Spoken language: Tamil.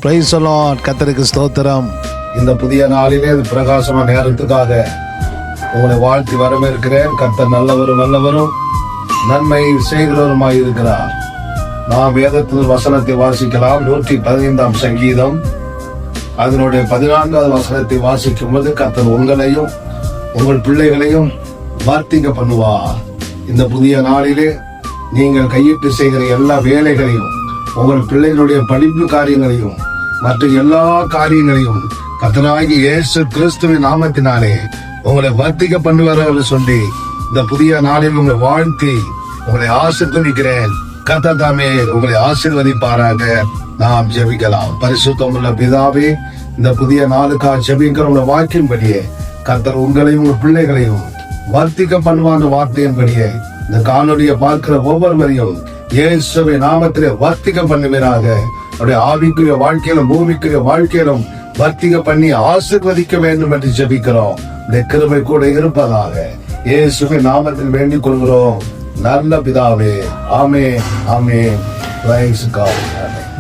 Praise the Lord. கர்த்தருக்கு ஸ்தோத்திரம். இந்த புதிய நாளிலே பிரகாசமான நேரத்துக்காக உங்களை வாழ்த்தி வரவேற்கிறேன். கர்த்தர் நல்லவரும் நன்மை செய்கிறவருமாய் இருக்கிறார். நாம் வேதத்தில் வசனத்தை வாசிக்கலாம். 115 சங்கீதம் அதனுடைய 14வது வசனத்தை வாசிக்கும் போது கர்த்தர் உங்களையும் உங்கள் பிள்ளைகளையும் வார்த்திக்க பண்ணுவார். இந்த புதிய நாளிலே நீங்கள் கையிட்டு செய்கிற எல்லா வேலைகளையும், உங்கள் பிள்ளைகளுடைய படிப்பு காரியங்களையும், மற்ற எல்லா காரியங்களையும் கர்த்தராகிய இயேசு கிறிஸ்துவின் நாமத்தினாலே உங்களை வர்த்திக்க பண்ணுவார்கள் சொல்லி இந்த புதிய நாளில் உங்களை வாழ்த்தி உங்களை ஆசீர்வதிக்கிறேன். கர்த்தர் தாமே உங்களை ஆசீர்வதிப்பாராக. நாம் ஜெபிக்கலாம். பரிசுத்தமுள்ள பிதாவே, இந்த புதிய நாளுக்காக ஜெபிக்கிற உங்களை வாக்கின்படியே கர்த்தர் உங்களையும் உங்கள் பிள்ளைகளையும் வர்த்திக்க பண்ணுவான வார்த்தையின்படியே இந்த காணொலியை பார்க்கிற ஒவ்வொருவரையும் இயேசுவின் நாமத்திலே வர்த்திக்க பண்ணுவீராக. அவருடைய ஆவிக்குரிய வாழ்க்கையிலும் பூமிக்குரிய வாழ்க்கையிலும் வர்த்திக்க பண்ணி ஆசீர்வதிக்க வேண்டும் என்று ஜெபிக்கிறோம். இந்த கிருபை கூட இருப்பதாக இயேசுவின் நாமத்தில் வேண்டிக் கொள்கிறோம் நல்ல பிதாவே. ஆமென், ஆமென். Praise God. ஆமென்.